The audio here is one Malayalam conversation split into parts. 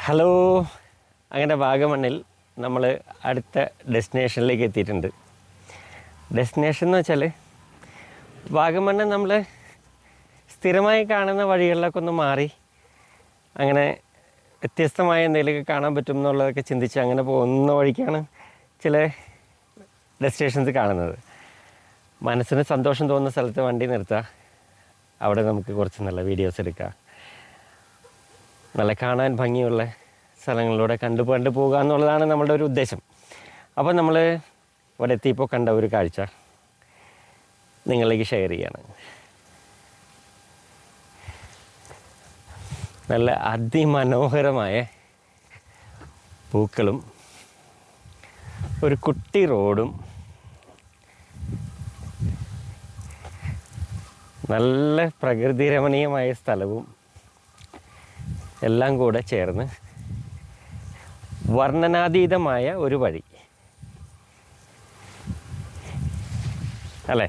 ഹലോ. അങ്ങനെ വാഗമണ്ണിൽ നമ്മൾ അടുത്ത ഡെസ്റ്റിനേഷനിലേക്ക് എത്തിയിട്ടുണ്ട്. ഡെസ്റ്റിനേഷൻ എന്ന് വെച്ചാൽ വാഗമണ്ണ് നമ്മൾ സ്ഥിരമായി കാണുന്ന വഴികളിലൊക്കെ ഒന്ന് മാറി അങ്ങനെ വ്യത്യസ്തമായ എന്തെങ്കിലുമൊക്കെ കാണാൻ പറ്റും എന്നുള്ളതൊക്കെ ചിന്തിച്ച് അങ്ങനെ പോകുന്ന വഴിക്കാണ് ചില ഡെസ്റ്റിനേഷൻസ് കാണുന്നത്. മനസ്സിന് സന്തോഷം തോന്നുന്ന സ്ഥലത്ത് വണ്ടി നിർത്തുക, അവിടെ നമുക്ക് കുറച്ച് നല്ല വീഡിയോസ് എടുക്കുക, നല്ല കാണാൻ ഭംഗിയുള്ള സ്ഥലങ്ങളിലൂടെ കണ്ടു പോകുക എന്നുള്ളതാണ് നമ്മളുടെ ഒരു ഉദ്ദേശം. അപ്പോൾ നമ്മൾ ഇവിടെ എത്തിയപ്പോൾ കണ്ട ഒരു കാഴ്ച നിങ്ങളിലേക്ക് ഷെയർ ചെയ്യാണ്. നല്ല അതിമനോഹരമായ പൂക്കളും ഒരു കുട്ടി റോഡും നല്ല പ്രകൃതി രമണീയമായ സ്ഥലവും എല്ലാം കൂടെ ചേർന്ന് വർണ്ണനാതീതമായ ഒരു വഴി അല്ലേ?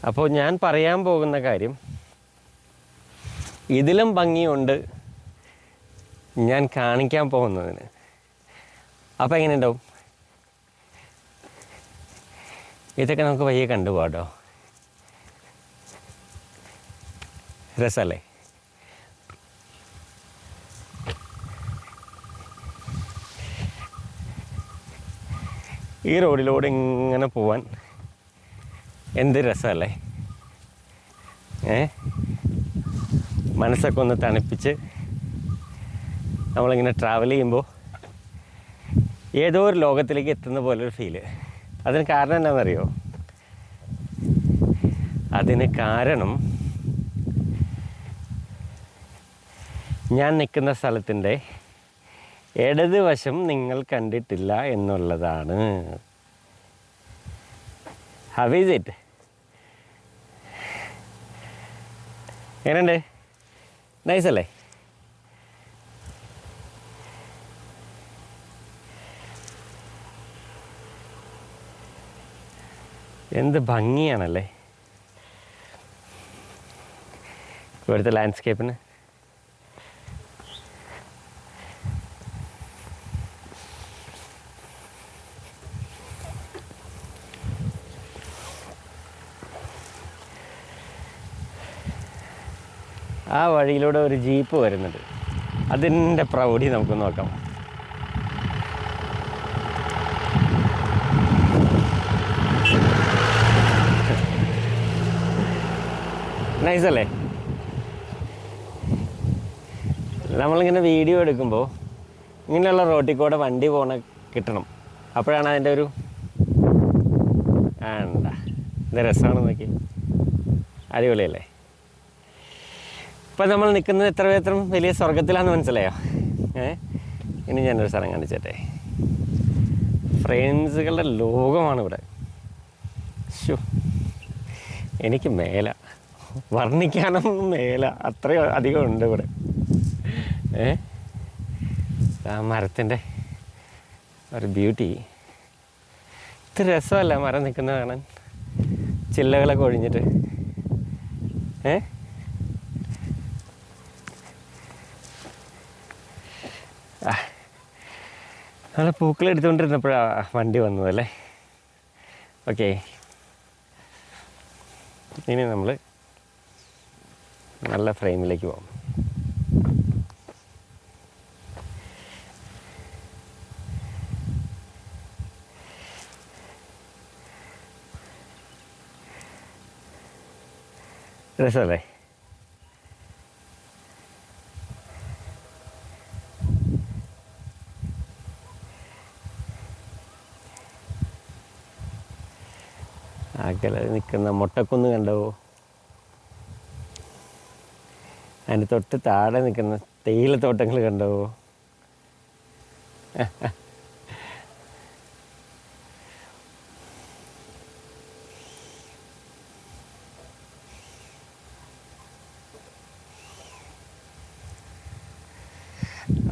അപ്പോൾ ഞാൻ പറയാൻ പോകുന്ന കാര്യം ഇതിലും ഭംഗിയുണ്ട് ഞാൻ കാണിക്കാൻ പോകുന്നതിന്. അപ്പോൾ എങ്ങനെ ഉണ്ടാവും? ഇതൊക്കെ നമുക്ക് വയ്യ കണ്ടുപോകാട്ടോ. രസമല്ലേ? ഈ റോഡിലൂടെ ഇങ്ങനെ പോവാൻ എന്ത് രസമല്ലേ? മനസ്സൊക്കെ ഒന്ന് തണുപ്പിച്ച് നമ്മളിങ്ങനെ ട്രാവൽ ചെയ്യുമ്പോൾ ഏതോ ഒരു ലോകത്തിലേക്ക് എത്തുന്ന പോലൊരു ഫീല്. അതിന് കാരണം എന്താണെന്നറിയോ? അതിന് കാരണം ഞാൻ നിൽക്കുന്ന സ്ഥലത്തിൻ്റെ ഇടത് വശം നിങ്ങൾ കണ്ടിട്ടില്ല എന്നുള്ളതാണ്. How is it? എങ്ങനെയുണ്ട്? നൈസ് അല്ലേ? എന്ത് ഭംഗിയാണല്ലേ ഇവിടുത്തെ ലാൻഡ്സ്കേപ്പിന്. ആ വഴിയിലൂടെ ഒരു ജീപ്പ് വരുന്നുണ്ട്, അതിൻ്റെ പ്രൗഢി നമുക്ക് നോക്കാം. നൈസല്ലേ? നമ്മളിങ്ങനെ വീഡിയോ എടുക്കുമ്പോൾ ഇങ്ങനെയുള്ള റോട്ടിൽ കൂടെ വണ്ടി കിട്ടണം. അപ്പോഴാണ് അതിൻ്റെ ഒരു ഇത് രസമാണ്. നോക്കി, അടിപൊളിയല്ലേ? ഇപ്പം നമ്മൾ നിൽക്കുന്നത് എത്ര വലിയ സ്വർഗത്തിലാണെന്ന് മനസ്സിലായോ? ഇനി ഞാനൊരു സ്ഥലം കാണിച്ചേട്ടെ. ഫ്രണ്ട്സുകളുടെ ലോകമാണ് ഇവിടെ. എനിക്ക് മേല വർണ്ണിക്കാനൊന്നും മേല, അത്രയും അധികം ഉണ്ട് ഇവിടെ. ആ മരത്തിൻ്റെ ഒരു ബ്യൂട്ടി, ഇത്ര രസമല്ല മരം നിൽക്കുന്നത് കാണാൻ, ചില്ലകളൊക്കെ ഒഴിഞ്ഞിട്ട്. നല്ല പൂക്കൾ എടുത്തുകൊണ്ടിരുന്നപ്പോഴാണ് വണ്ടി വന്നതല്ലേ. ഓക്കെ, ഇനി നമ്മൾ നല്ല ഫ്രെയിമിലേക്ക് പോകും. രസമല്ലേ? അകലെ നിൽക്കുന്ന മൊട്ടക്കുന്ന് കണ്ടോ? അതിൻ്റെ തൊട്ട് താഴെ നിൽക്കുന്ന തേയിലത്തോട്ടങ്ങൾ കണ്ടോ?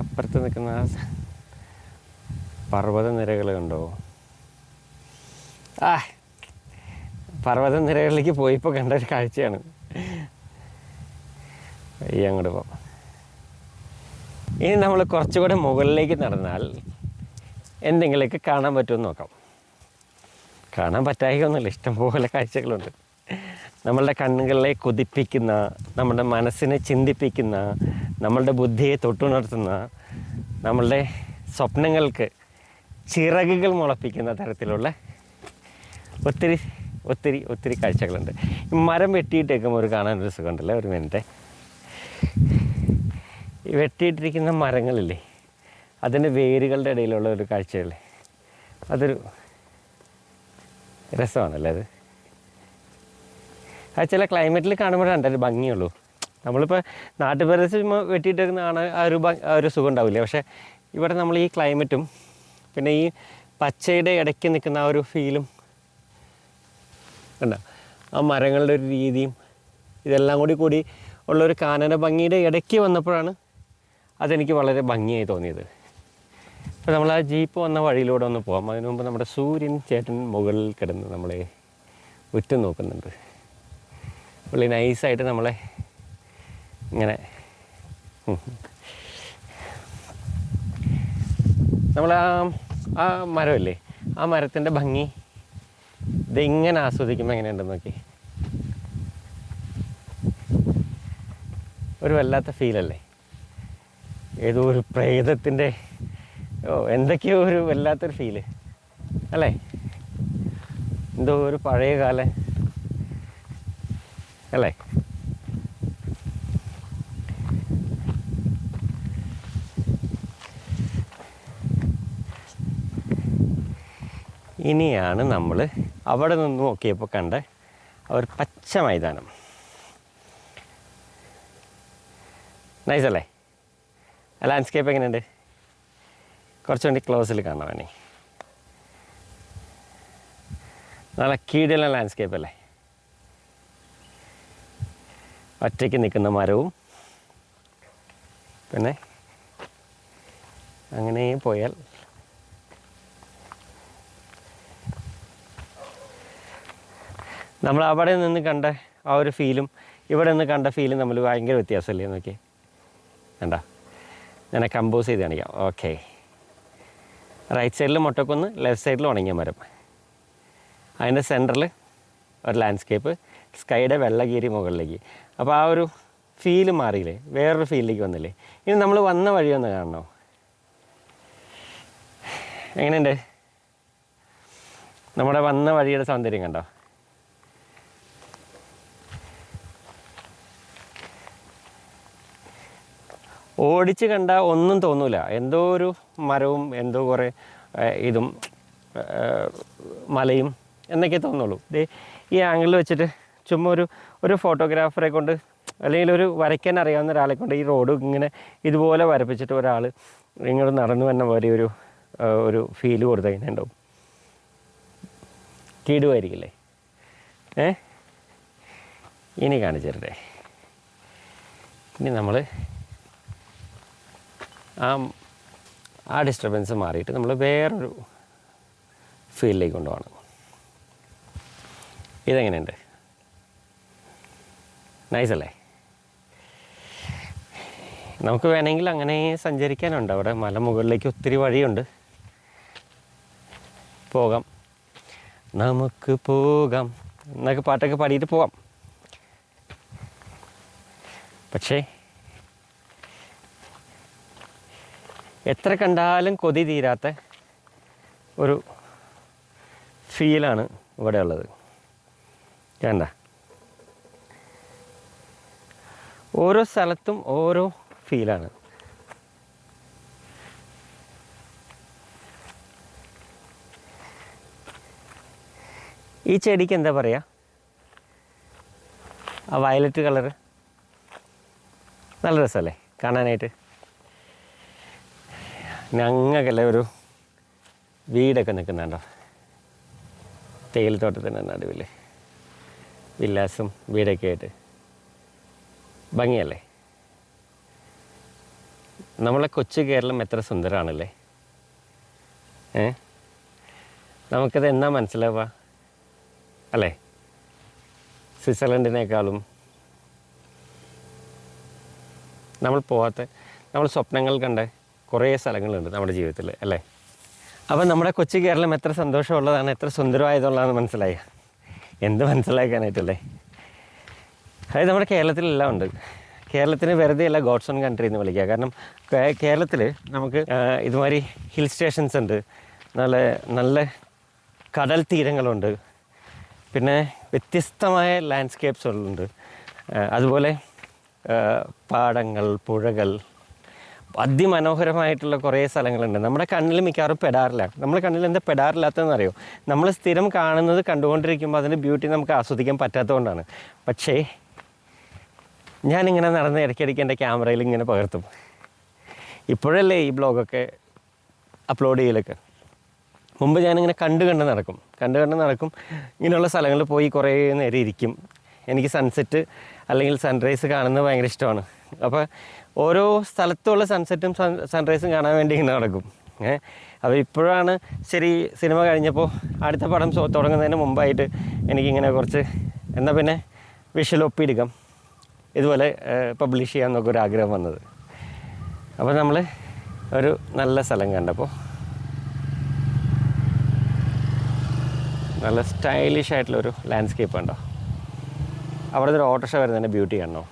അപ്പുറത്ത് നിൽക്കുന്ന പർവ്വത നിരകൾ കണ്ടോ? പർവ്വതനിരകളിലേക്ക് പോയപ്പോൾ കണ്ട ഒരു കാഴ്ചയാണ്. ഈ അങ്ങോട്ട് പോകാം. ഇനി നമ്മൾ കുറച്ചുകൂടെ മുകളിലേക്ക് നടന്നാൽ എന്തെങ്കിലുമൊക്കെ കാണാൻ പറ്റുമെന്ന് നോക്കാം. കാണാൻ പറ്റായികയൊന്നുമില്ല, ഇഷ്ടംപോലെ കാഴ്ചകളുണ്ട്. നമ്മളുടെ കണ്ണുകളെ കൊതിപ്പിക്കുന്ന, നമ്മുടെ മനസ്സിനെ ചിന്തിപ്പിക്കുന്ന, നമ്മളുടെ ബുദ്ധിയെ തൊട്ടുണർത്തുന്ന, നമ്മളുടെ സ്വപ്നങ്ങൾക്ക് ചിറകുകൾ മുളപ്പിക്കുന്ന തരത്തിലുള്ള ഒത്തിരി ഒത്തിരി ഒത്തിരി കാഴ്ചകളുണ്ട്. ഈ മരം വെട്ടിയിട്ടേക്കും ഒരു കാണാനൊരു സുഖമുണ്ടല്ലേ. ഒരു മിനിറ്റ്. ഈ വെട്ടിയിട്ടിരിക്കുന്ന മരങ്ങളില്ലേ, അതിൻ്റെ വേരുകളുടെ ഇടയിലുള്ള ഒരു കാഴ്ചയല്ലേ, അതൊരു രസമാണല്ലേ. അത് ചില ക്ലൈമറ്റിൽ കാണുമ്പോഴാണ് ഒരു ഭംഗിയുള്ളൂ. നമ്മളിപ്പോൾ നാട്ടുപ്രദേശം വെട്ടിയിട്ടേക്കുന്ന ആ ഒരു സുഖം ഉണ്ടാവില്ല. പക്ഷേ ഇവിടെ നമ്മൾ ഈ ക്ലൈമറ്റും പിന്നെ ഈ പച്ചയുടെ ഇടയ്ക്ക് നിൽക്കുന്ന ആ ഒരു ഫീലും കണ്ട, ആ മരങ്ങളുടെ ഒരു രീതിയും ഇതെല്ലാം കൂടി ഉള്ളൊരു കാനന ഭംഗിയുടെ ഇടയ്ക്ക് വന്നപ്പോഴാണ് അതെനിക്ക് വളരെ ഭംഗിയായി തോന്നിയത്. അപ്പോൾ നമ്മൾ ആ ജീപ്പ് വന്ന വഴിയിലൂടെ ഒന്ന് പോകാം. അതിനു മുമ്പ് നമ്മുടെ സൂര്യൻ ചേട്ടൻ മുകളിൽ കിടന്ന് നമ്മളെ ഉറ്റു നോക്കുന്നുണ്ട്. പുള്ളി നൈസായിട്ട് നമ്മളെ ഇങ്ങനെ നമ്മൾ ആ മരമില്ലേ, ആ മരത്തിൻ്റെ ഭംഗി ഇതിങ്ങനെ ആസ്വദിക്കുമ്പോൾ എങ്ങനെയുണ്ടെന്ന് നോക്കി. ഒരു വല്ലാത്ത ഫീലല്ലേ, ഏതോ ഒരു പ്രേതത്തിൻ്റെ എന്തൊക്കെയോ ഒരു വല്ലാത്തൊരു ഫീല് അല്ലേ. എന്തോ ഒരു പഴയ കാല അല്ലേ. ഇനിയാണ് നമ്മൾ അവിടെ നിന്ന് നോക്കിയപ്പോൾ കണ്ട ഒരു പച്ച മൈതാനം. നൈസല്ലേ, ആ ലാൻഡ്സ്കേപ്പ് എങ്ങനെയുണ്ട്? കുറച്ചുകൂടി ക്ലോസിൽ കാണാൻ വേണേ. നല്ല കീടുള്ള ലാൻഡ്സ്കേപ്പ് അല്ലേ. ഒറ്റയ്ക്ക് നിൽക്കുന്ന മരവും പിന്നെ അങ്ങനെ പോയാൽ നമ്മൾ അവിടെ നിന്ന് കണ്ട ആ ഒരു ഫീലും ഇവിടെ നിന്ന് കണ്ട ഫീലും തമ്മിൽ ഭയങ്കര വ്യത്യാസമല്ലേ നോക്കി. വേണ്ട, ഞാൻ കമ്പോസ് ചെയ്ത് കാണിക്കാം. ഓക്കെ, റൈറ്റ് സൈഡിൽ മുട്ടക്കൊന്ന്, ലെഫ്റ്റ് സൈഡിൽ ഉണങ്ങിയ മരം, അതിൻ്റെ സെൻറ്ററിൽ ഒരു ലാൻഡ്സ്കേപ്പ്, സ്കൈയുടെ വെള്ളകീരി മുകളിലേക്ക്. അപ്പോൾ ആ ഒരു ഫീല് മാറിയില്ലേ, വേറൊരു ഫീലിലേക്ക് വന്നില്ലേ. ഇനി നമ്മൾ വന്ന വഴി ഒന്ന് കാണണോ? എങ്ങനെയുണ്ട് നമ്മുടെ വന്ന വഴിയുടെ സൗന്ദര്യം കണ്ടോ? ഓടിച്ച് കണ്ട ഒന്നും തോന്നൂല, എന്തോ ഒരു മരവും എന്തോ കുറേ ഇതും മലയും എന്നൊക്കെ തോന്നുള്ളൂ. ഈ ആംഗിളിൽ വെച്ചിട്ട് ചുമ്മാ ഒരു ഫോട്ടോഗ്രാഫറെ കൊണ്ട് അല്ലെങ്കിൽ ഒരു വരയ്ക്കാൻ അറിയാവുന്ന ഒരാളെ കൊണ്ട് ഈ റോഡ് ഇങ്ങനെ ഇതുപോലെ വരപ്പിച്ചിട്ട് ഒരാൾ ഇങ്ങോട്ട് നടന്നു വന്ന പോലെ ഒരു ഫീല് കൊടുത്ത് കഴിഞ്ഞാൽ ഉണ്ടാവും. കീടുമായിരിക്കില്ലേ. ഇനി കാണിച്ചു തരട്ടെ. ഇനി നമ്മൾ ആ ഡിസ്റ്റർബൻസ് മാറിയിട്ട് നമ്മൾ വേറൊരു ഫീൽഡിലേക്ക് കൊണ്ടുപോകണം. ഇതെങ്ങനെയുണ്ട്? നൈസല്ലേ? നമുക്ക് വേണമെങ്കിൽ അങ്ങനെ സഞ്ചരിക്കാനുണ്ട്. അവിടെ മലമുകളിലേക്ക് ഒത്തിരി വഴിയുണ്ട്, പോകാം, നമുക്ക് പോകാം എന്നൊക്കെ പാട്ടൊക്കെ പാടിയിട്ട് പോകാം. പക്ഷേ എത്ര കണ്ടാലും കൊതി തീരാത്ത ഒരു ഫീലാണ് ഇവിടെ ഉള്ളത്. കണ്ട, ഓരോ സ്ഥലത്തും ഓരോ ഫീലാണ്. ഈ ചെടിക്ക് എന്താ പറയുക? ആ വയലറ്റ് കളറ് നല്ല രസമല്ലേ കാണാനായിട്ട്. ഞങ്ങൾക്കല്ലേ ഒരു വീടൊക്കെ നിൽക്കുന്നുണ്ടോ തേയിലത്തോട്ടത്തിൻ്റെ നടുവിൽ, വില്ലാസും വീടൊക്കെ ആയിട്ട് ഭംഗിയല്ലേ. നമ്മളെ കൊച്ചു കേരളം എത്ര സുന്ദരമാണല്ലേ. നമുക്കത് എന്നാ മനസ്സിലാവുക അല്ലേ? സ്വിറ്റ്സർലൻഡിനേക്കാളും നമ്മൾ സ്വപ്നങ്ങൾ കണ്ട കുറേ സ്ഥലങ്ങളുണ്ട് നമ്മുടെ ജീവിതത്തിൽ അല്ലേ. അപ്പം നമ്മുടെ കൊച്ചു കേരളം എത്ര സന്തോഷമുള്ളതാണ്, എത്ര സുന്ദരമായതുള്ളതാണ് മനസ്സിലായി. എന്ത് മനസ്സിലാക്കാനായിട്ടല്ലേ. അതായത് നമ്മുടെ കേരളത്തിലെല്ലാം ഉണ്ട്. കേരളത്തിന് വെറുതെ അല്ല ഗോഡ്സ് ഓൺ കൺട്രി എന്ന് വിളിക്കുക. കാരണം കേരളത്തിൽ നമുക്ക് ഇതുമാതിരി ഹിൽ സ്റ്റേഷൻസ് ഉണ്ട്, നല്ല നല്ല കടൽ തീരങ്ങളുണ്ട്, പിന്നെ വ്യത്യസ്തമായ ലാൻഡ്സ്കേപ്സുകളുണ്ട്, അതുപോലെ പാടങ്ങൾ, പുഴകൾ, അതിമനോഹരമായിട്ടുള്ള കുറേ സ്ഥലങ്ങളുണ്ട്. നമ്മുടെ കണ്ണിൽ മിക്കവാറും പെടാറില്ല. നമ്മുടെ കണ്ണിൽ എന്താ പെടാറില്ലാത്തതെന്നറിയോ? നമ്മൾ സ്ഥിരം കാണുന്നത് കണ്ടുകൊണ്ടിരിക്കുമ്പോൾ അതിൻ്റെ ബ്യൂട്ടി നമുക്ക് ആസ്വദിക്കാൻ പറ്റാത്തതുകൊണ്ടാണ്. പക്ഷേ ഞാനിങ്ങനെ നടന്ന് ഇടയ്ക്കിടയ്ക്ക് എൻ്റെ ക്യാമറയിൽ ഇങ്ങനെ പകർത്തും. ഇപ്പോഴല്ലേ ഈ ബ്ലോഗൊക്കെ അപ്ലോഡ് ചെയ്യലൊക്കെ. മുമ്പ് ഞാനിങ്ങനെ കണ്ട് നടക്കും. ഇങ്ങനെയുള്ള സ്ഥലങ്ങളിൽ പോയി കുറേ നേരം ഇരിക്കും. എനിക്ക് സൺസെറ്റ് അല്ലെങ്കിൽ സൺറൈസ് കാണുന്നത് ഭയങ്കര ഇഷ്ടമാണ്. അപ്പോൾ ഓരോ സ്ഥലത്തുള്ള സൺസെറ്റും സൺറൈസും കാണാൻ വേണ്ടി ഇങ്ങനെ നടക്കും. അപ്പോൾ ഇപ്പോഴാണ് ശരി, സിനിമ കഴിഞ്ഞപ്പോൾ അടുത്ത പടം തുടങ്ങുന്നതിന് മുമ്പായിട്ട് എനിക്കിങ്ങനെ കുറച്ച് എന്നാൽ പിന്നെ വിഷ്വൽ ഒപ്പിയെടുക്കാം, ഇതുപോലെ പബ്ലിഷ് ചെയ്യാമെന്നൊക്കെ ഒരു ആഗ്രഹം വന്നത്. അപ്പോൾ നമ്മൾ ഒരു നല്ല സ്ഥലം കണ്ടപ്പോൾ നല്ല സ്റ്റൈലിഷ് ആയിട്ടുള്ളൊരു ലാൻഡ്സ്കേപ്പ് ഉണ്ടോ. അവിടെ ഒരു ഓട്ടോറിക്ഷ വരുന്നതിൻ്റെ ബ്യൂട്ടി കാണണോ.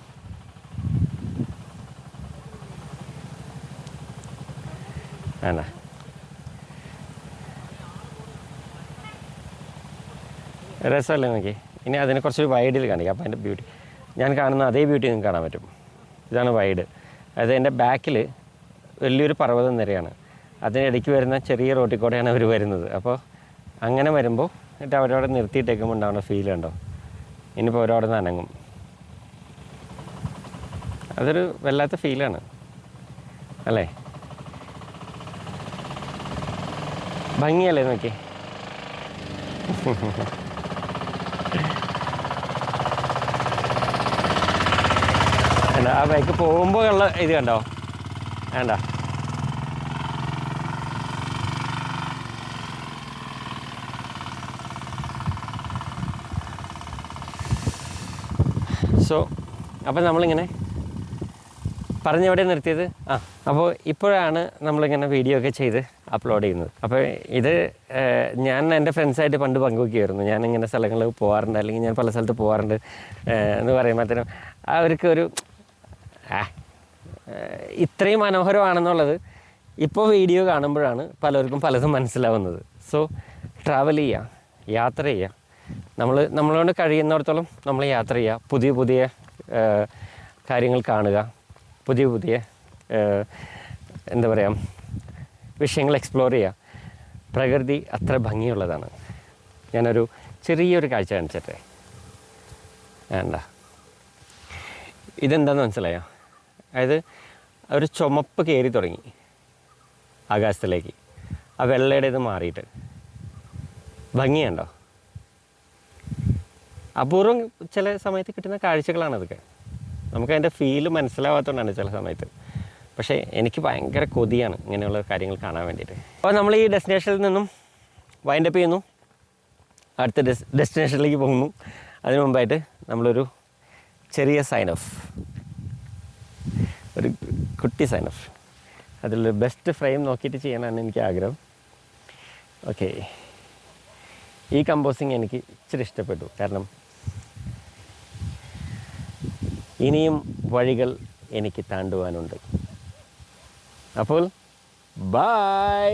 വേണ്ട, രസമല്ലേ നോക്കി. ഇനി അതിനെ കുറച്ചൊരു വൈഡിൽ കാണിക്കാം. അപ്പോൾ അതിൻ്റെ ബ്യൂട്ടി ഞാൻ കാണുന്ന അതേ ബ്യൂട്ടി നിങ്ങൾക്ക് കാണാൻ പറ്റും. ഇതാണ് വൈഡ്. അതായത് എൻ്റെ ബാക്കിൽ വലിയൊരു പർവ്വതം നിരയാണ്. അതിനിടയ്ക്ക് വരുന്ന ചെറിയ റോട്ടിൽ കൂടെയാണ് അവർ വരുന്നത്. അപ്പോൾ അങ്ങനെ വരുമ്പോൾ എന്നിട്ട് അവരവിടെ നിർത്തിയിട്ടേക്കുമ്പോൾ ഉണ്ടാവുന്ന ഫീൽ ഉണ്ടോ. ഇനിയിപ്പോൾ അവരവിടെ നിന്ന് അനങ്ങും. അതൊരു വല്ലാത്ത ഫീലാണ് അല്ലേ. ഭംഗിയല്ലേ നോക്കി. ആ ബൈക്ക് പോകുമ്പോൾ ഉള്ള ഇത് കണ്ടോ. വേണ്ട, അപ്പോൾ നമ്മളിങ്ങനെ പറഞ്ഞെവിടെ നിർത്തിയത്? അപ്പോൾ ഇപ്പോഴാണ് നമ്മളിങ്ങനെ വീഡിയോ ഒക്കെ ചെയ്ത് അപ്ലോഡ് ചെയ്യുന്നത്. അപ്പോൾ ഇത് ഞാൻ എൻ്റെ ഫ്രണ്ട്സായിട്ട് പണ്ട് പങ്കുവയ്ക്കുമായിരുന്നു. ഞാനിങ്ങനെ സ്ഥലങ്ങളിൽ പോകാറുണ്ട്, അല്ലെങ്കിൽ ഞാൻ പല സ്ഥലത്ത് പോകാറുണ്ട് എന്ന് പറയുമ്പോഴത്തേനും അവർക്കൊരു ഇത്രയും മനോഹരമാണെന്നുള്ളത് ഇപ്പോൾ വീഡിയോ കാണുമ്പോഴാണ് പലർക്കും പലതും മനസ്സിലാവുന്നത്. സോ ട്രാവൽ ചെയ്യുക, യാത്ര ചെയ്യുക. നമ്മളോട് കഴിയുന്നിടത്തോളം നമ്മൾ യാത്ര ചെയ്യുക, പുതിയ പുതിയ കാര്യങ്ങൾ കാണുക, പുതിയ എന്താ പറയുക വിഷയങ്ങൾ എക്സ്പ്ലോർ ചെയ്യുക. പ്രകൃതി അത്ര ഭംഗിയുള്ളതാണ്. ഞാനൊരു ചെറിയൊരു കാഴ്ച കാണിച്ചിട്ടെ. വേണ്ട, ഇതെന്താണെന്ന് മനസ്സിലായോ? അതായത് ഒരു ചുമപ്പ് കയറി തുടങ്ങി ആകാശത്തിലേക്ക്. ആ വെള്ളയുടെ ഇത് മാറിയിട്ട് ഭംഗിയുണ്ടോ? അപൂർവം ചില സമയത്ത് കിട്ടുന്ന കാഴ്ചകളാണതൊക്കെ. നമുക്കതിൻ്റെ ഫീല് മനസ്സിലാവാത്തതുകൊണ്ടാണ് ചില സമയത്ത്. പക്ഷേ എനിക്ക് ഭയങ്കര കൊതിയാണ് ഇങ്ങനെയുള്ള കാര്യങ്ങൾ കാണാൻ വേണ്ടിയിട്ട്. അപ്പോൾ നമ്മൾ ഈ ഡെസ്റ്റിനേഷനിൽ നിന്നും വൈൻഡപ്പ് ചെയ്യുന്നു, അടുത്ത ഡെസ്റ്റിനേഷനിലേക്ക് പോകുന്നു. അതിനു മുമ്പായിട്ട് നമ്മളൊരു ചെറിയ സൈൻ ഓഫ്, ഒരു കുട്ടി സൈൻ ഓഫ്, അതിലൊരു ബെസ്റ്റ് ഫ്രെയിം നോക്കിയിട്ട് ചെയ്യാനാണ് എനിക്ക് ആഗ്രഹം. ഓക്കെ, ഈ കമ്പോസിങ് എനിക്ക് ഇച്ചിരി ഇഷ്ടപ്പെട്ടു. കാരണം ഇനിയും വഴികൾ എനിക്ക് താണ്ടുവാനുണ്ട്. അപ്പോൾ ബൈ.